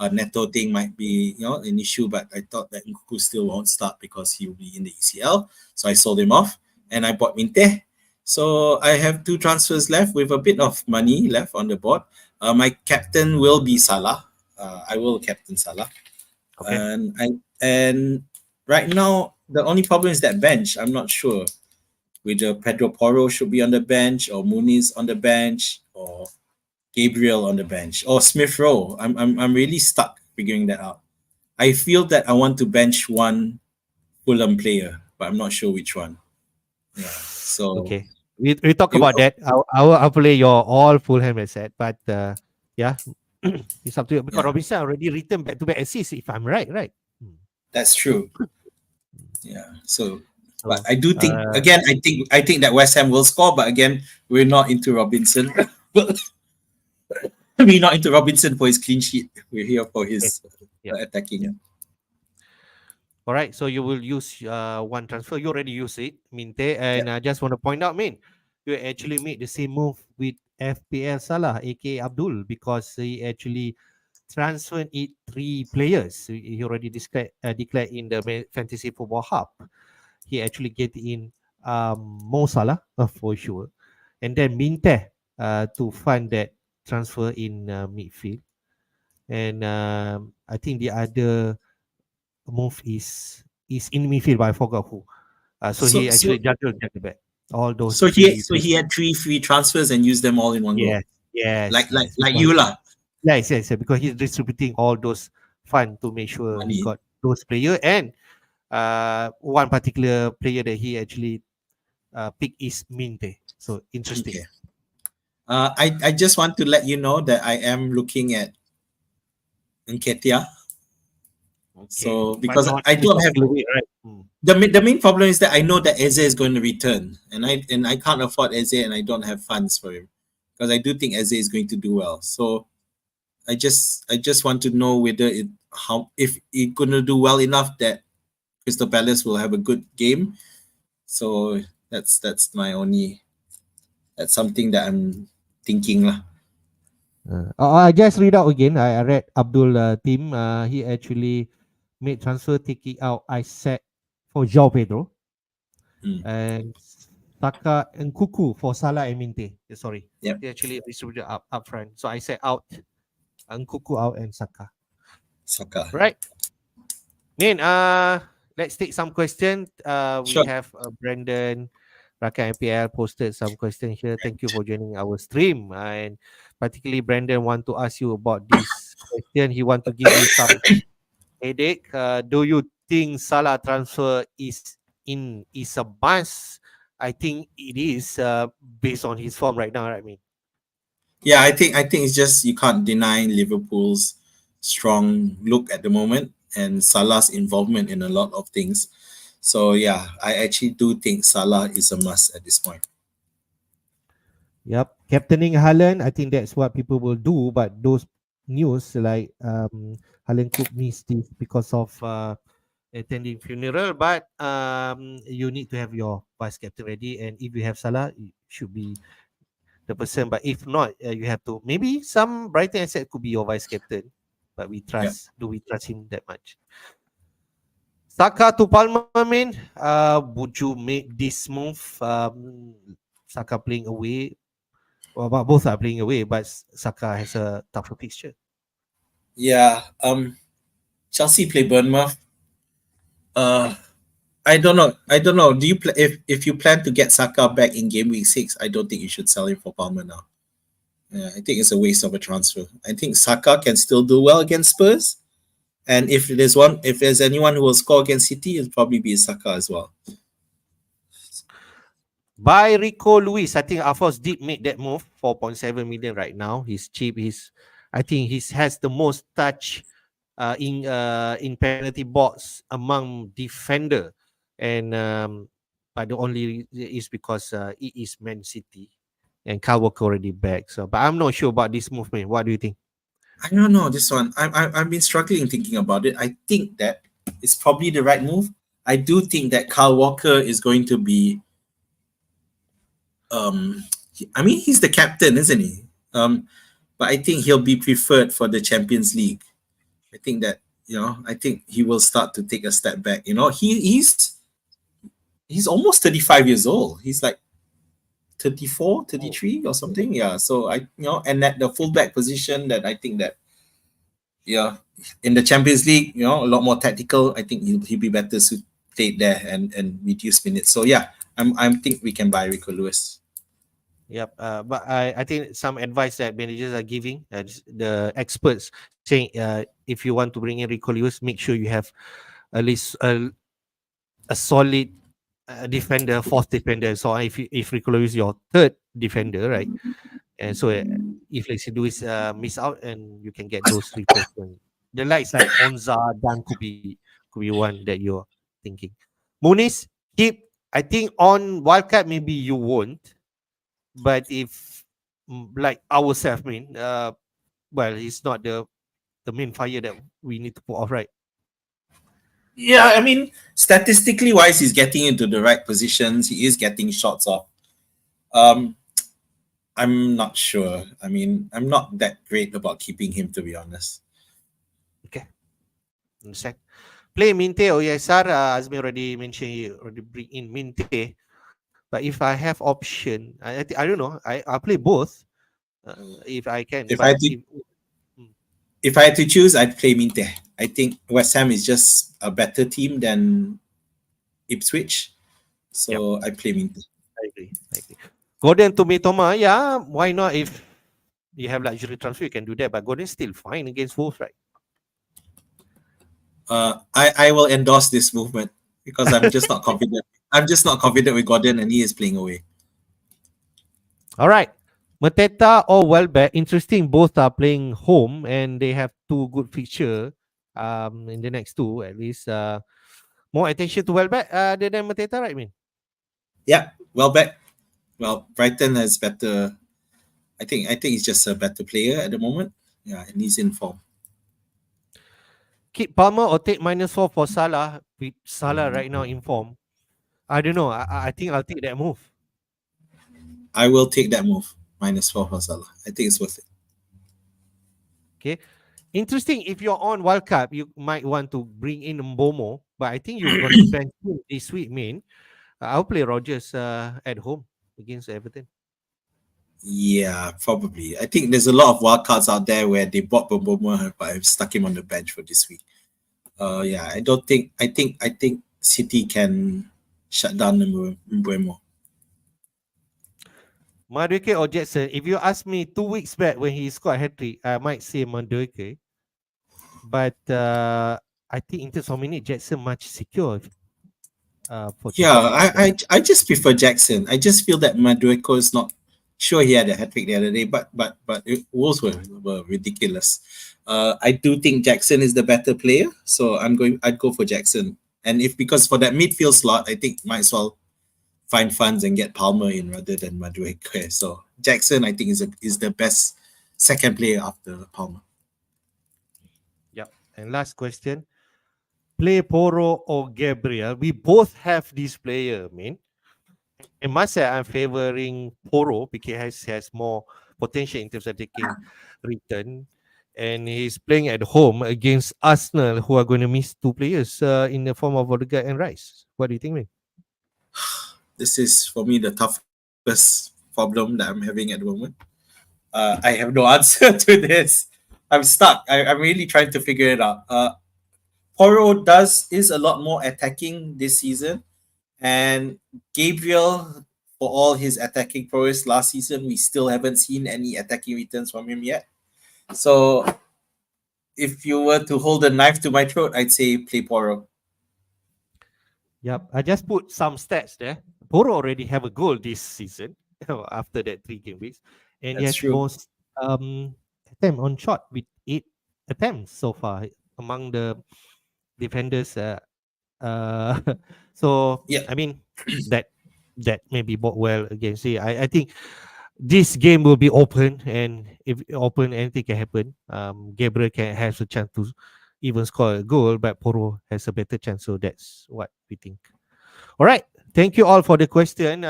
Neto thing might be an issue, but I thought that Nkuku still won't start because he will be in the ECL. So I sold him off and I bought Minte. So I have 2 transfers left with a bit of money left on the board. My captain will be Salah. I will captain Salah. Okay. And right now the only problem is that bench. I'm not sure whether Pedro Porro should be on the bench or Muniz on the bench or Gabriel on the bench or Smith Rowe. I'm really stuck figuring that out. I feel that I want to bench one Fulham player, but I'm not sure which one. Yeah. So Okay. We talk you about that. I'll play your all Fulham asset, but yeah, it's up to you because yeah, Robinson already returned back to back assists, if I'm right, right? that's true. Yeah. So but So I do think again, I think that West Ham will score, but again, we're not into Robinson. We're not into Robinson for his clean sheet. We're here for okay. his Yeah. attacking. All right, so you will use one transfer. You already use it, Minte, and Yeah. I just want to point out, Min, you actually made the same move with FPL Salah, aka Abdul, because he actually transferred it 3 players. He already declared in the fantasy football hub. He actually get in Mo Salah for sure, and then Minte to fund that transfer in midfield. And I think the other move is in midfield, but I forgot who. So So he so actually juggled back all those so he three. so he had 3 free transfers and used them all in one go. Yes, yes, Like yes. like Because you lah. yes, because he's distributing all those fund to make sure he Money. got those player and one particular player that he actually picked is Minte. So interesting. Okay. I just want to let you know that I am looking at Nketiah. Okay, So but because not I this don't have particular week, right? the main problem is that I know that Eze is going to return, and I can't afford Eze, and I don't have funds for him because I do think Eze is going to do well. So I just want to know whether if it's going to do well enough that Crystal Palace will have a good game. So that's my only that's something that I'm thinking lah. I just read out again. I read Abdul team. He actually made transfer taking out Isaac for João Pedro Mm. and Saka and Kuku for Salah and Minte. Sorry, Yep. they actually distributed up front. So I said out, and Kuku out and Saka. Saka. Right, Min. Let's take some questions. We Sure. have Brandon Rakan IPL posted some questions here. Thank you for joining our stream. And particularly Brandon want to ask you about this question. He want to give you some headache. Do you think Salah transfer is a must? I think it is based on his form right now, right? I mean, Yeah, I think it's just you can't deny Liverpool's strong look at the moment and Salah's involvement in a lot of things. So yeah, I actually do think Salah is a must at this point. yep. Captaining Haaland, I think that's what people will do. But those news like Haaland could miss this because of attending funeral. But you need to have your vice captain ready, and if you have Salah, it should be the person. But if not, you have to maybe some Brighton asset could be your vice captain. But we Yeah. trust. Do we trust him that much? Saka to Palmer, man. Would you make this move? Saka playing away. Well, both are playing away, but Saka has a tougher fixture. Yeah. Chelsea play Bournemouth. I don't know. I don't know. Do you if you plan to get Saka back in game week 6? I don't think you should sell him for Palmer now. Yeah, I think it's a waste of a transfer. I think Saka can still do well against Spurs, and if there's anyone who will score against City, it'll probably be Saka as well. By Rico Lewis, I think Hafiz did make that move. 4.7 million right now. He's cheap. I think he has the most touch in penalty box among defender, and but the only is because it is Man City and Kyle Walker already back. So, but I'm not sure about this movement. What do you think? I don't know this one. I've been struggling thinking about it. I think that it's probably the right move. I do think that Kyle Walker is going to be. I mean, he's the captain, isn't he? But I think he'll be preferred for the Champions League. I think that I think he will start to take a step back. He's almost 35 years old. He's like 34, 33 or something. Yeah. So and at the fullback position, that I think that in the Champions League, a lot more tactical. I think he'll be better suited there and reduce minutes. So yeah, I think we can buy Rico Lewis. Yep. But I think some advice that managers are giving, the experts saying, if you want to bring in Rico Lewis, make sure you have at least a solid defender, fourth defender. So if Rico Lewis is your third defender, right? And so if let's say Lewis miss out, and you can get those replacements. The likes like Onza, Dan could be one that you're thinking. Muniz, keep. I think on wildcard maybe you won't. But if like ourselves, well, he's not the main fire that we need to put off, right? Yeah, I mean, statistically wise, he's getting into the right positions. He is getting shots off. I'm not sure. I mean, I'm not that great about keeping him, to be honest. Okay. Understand. Play Minte or Yesar. Azmin already mentioned you already bring in Minte. But if I have option, I don't know. I'll play both if I can. If I had to choose, I'd play Minte. I think West Ham is just a better team than Ipswich. So I play Minte. I agree. Gordon to Mitoma, yeah, why not? If you have luxury transfer, you can do that. But Gordon's still fine against Wolves, right? I will endorse this movement because I'm just not confident. I'm just not confident with Gordon, and he is playing away. All right. Mateta or Welbeck, interesting. Both are playing home, and they have two good fixture in the next two, at least. More attention to Welbeck than Mateta, right, Min? Yeah, Welbeck. Well, Brighton has better. I think he's just a better player at the moment. Yeah, and he's in form. Keep Palmer or take -4 for Salah. With Salah right now in form, I don't know. I think I'll take that move. I will take that move. -4 for Salah. I think it's worth it. Okay. Interesting. If you're on World Cup, you might want to bring in Mbomo, but I think you're going to bench him this week, man. I'll play Rodgers at home against Everton. Yeah, probably. I think there's a lot of wildcards out there where they bought Mbomo, but I've stuck him on the bench for this week. Yeah, I think City can shut down Mbomo. Madueke or Jetson? If you ask me 2 weeks back when he scored a hat-trick, I might say Madueke. But I think in terms of minute, Jetson much secure. I just prefer Jackson. I just feel that Madueke is not sure he had a hat-trick the other day, but Wolves were ridiculous. I do think Jackson is the better player, so I'd go for Jackson. And because for that midfield slot, I think might as well find funds and get Palmer in rather than Madueke. So Jackson, I think, is the best second player after Palmer. Yep. And last question. Play Poro or Gabriel? We both have this player, man. I must say I'm favoring Poro because he has more potential in terms of taking return. and he's playing at home against Arsenal, who are going to miss two players in the form of Odegaard and Rice. What do you think, man? This is for me the toughest problem that I'm having at the moment. I have no answer to this. I'm stuck. I'm really trying to figure it out. Porro is a lot more attacking this season, and Gabriel, for all his attacking prowess last season, we still haven't seen any attacking returns from him yet. So if you were to hold a knife to my throat, I'd say play Porro. Yep, I just put some stats there. Porro already have a goal this season after that 3 game weeks, and he That's has true. most attempt on shot with 8 attempts so far among the defenders. Uh, so Yeah. I mean that maybe bought well against it. I think this game will be open, and if open, anything can happen. Gabriel can has a chance to even score a goal, but Porro has a better chance. So that's what we think. All right, thank you all for the question.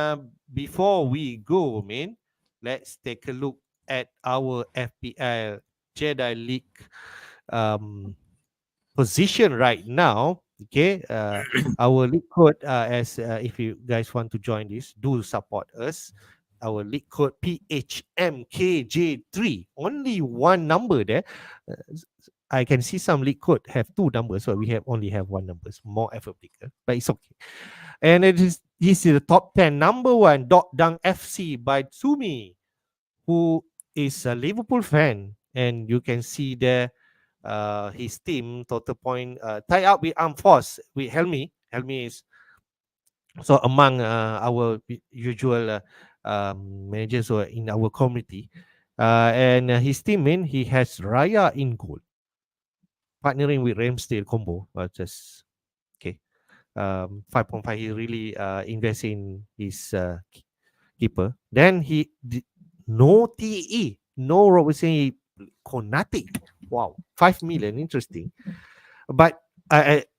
Before we go, man, let's take a look at our FPL Jedi League um, position right now. Okay, our league code, as if you guys want to join this, do support us. Our league code PHMKJ3, only one number there. I can see some league code have two numbers, so we only have one number. It's more effort taker, but it's okay. And this is the top 10. Number one, Dot Dang FC by Tsumi, who is a Liverpool fan, and you can see there his team total point tie up with Armed Force with Helmi. Helmi is so among our usual managers or in our community, and his team in he has Raya in goal, partnering with Ramsdale combo. Just okay. 5.5. He really invests in his keeper. Then no TE, no Robertson Konate. Wow, 5 million. Interesting. But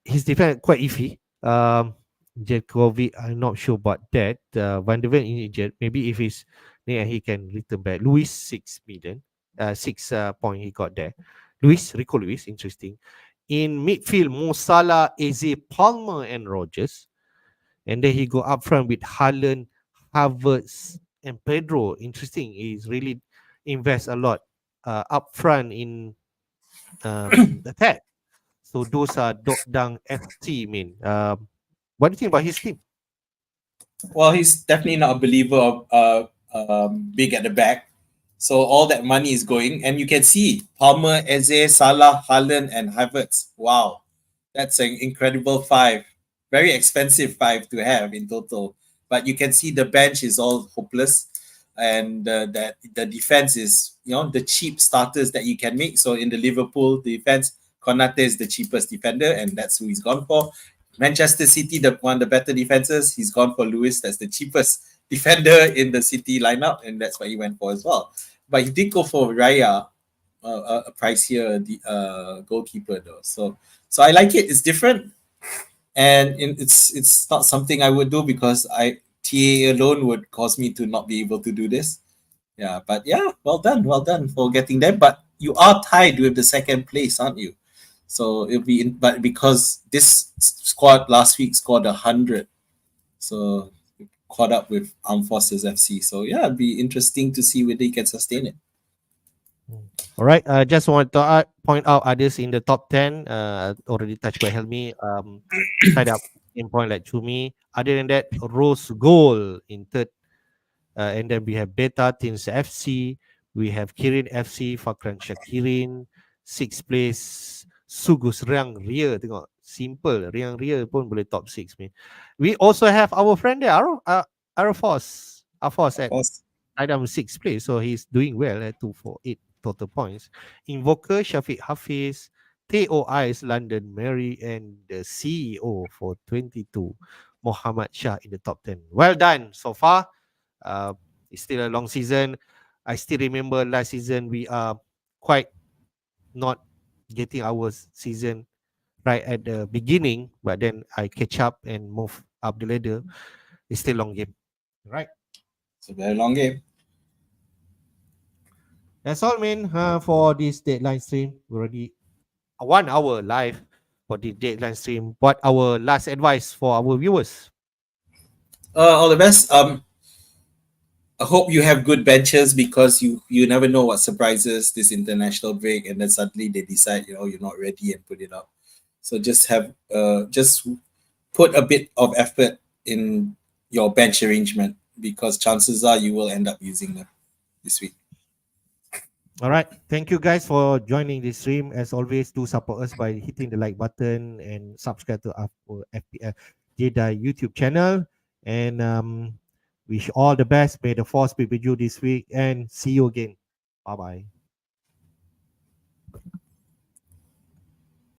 his defense quite iffy. Djokovic, I'm not sure about that. Van de Ven injured. Maybe if he's near, he can return back. Luis 6 million. 6 point he got there. Rico Luis, interesting. In midfield, Mo Salah, Eze, Palmer, and Rogers. And then he go up front with Haaland, Havertz, and Pedro. Interesting. He's really invest a lot up front in attack. So those are Dang FT, mean. What do you think about his team? Well, he's definitely not a believer of big at the back. So all that money is going, and you can see Palmer, Eze, Salah, Haaland, and Havertz. Wow, that's an incredible five. Very expensive five to have in total. But you can see the bench is all hopeless, and that the defense is the cheap starters that you can make. So in the Liverpool defense, Konate is the cheapest defender, and that's who he's gone for. Manchester City, one of the better defenses, he's gone for Lewis. That's the cheapest defender in the City lineup, and that's what he went for as well. But he did go for Raya, a pricier goalkeeper though. So I like it. It's different, and it's not something I would do because TA alone would cause me to not be able to do this. Yeah, but yeah, well done for getting there. But you are tied with the second place, aren't you? So it'll be, but because this squad last week scored 100, so caught up with Armed Forces FC. So yeah, it'd be interesting to see whether he can sustain it. All right. Just want to point out others in the top 10. Already touched by Helmi. Tied up in point like Chumi. Other than that, Rose Goal in third. And then we have Beta Teams FC. We have Kirin FC, Fakran Syakirin. Sixth place, Sugus Riang Ria. Tengok, simple. Riang Ria pun boleh top 6. We also have our friend there, Arafos. Afos at Adam 6th place. So he's doing well at 248 total points. Invoker, Shafiq Hafiz. TOI's London Mary, and the CEO for 22, Muhammad Shah in the top 10. Well done so far. It's still a long season. I still remember last season we are quite not getting our season right at the beginning, but then I catch up and move up the ladder. It's still a long game, right? It's a very long game. That's all, man. For this deadline stream, we already 1 hour live for the deadline stream. What our last advice for our viewers? All the best. I hope you have good benches because you never know what surprises this international break, and then suddenly they decide you're not ready and put it up. So just put a bit of effort in your bench arrangement because chances are you will end up using them this week. All right. Thank you guys for joining this stream. As always, do support us by hitting the like button and subscribe to our FPL Jedi YouTube channel. And wish all the best. May the force be with you this week and see you again. Bye bye.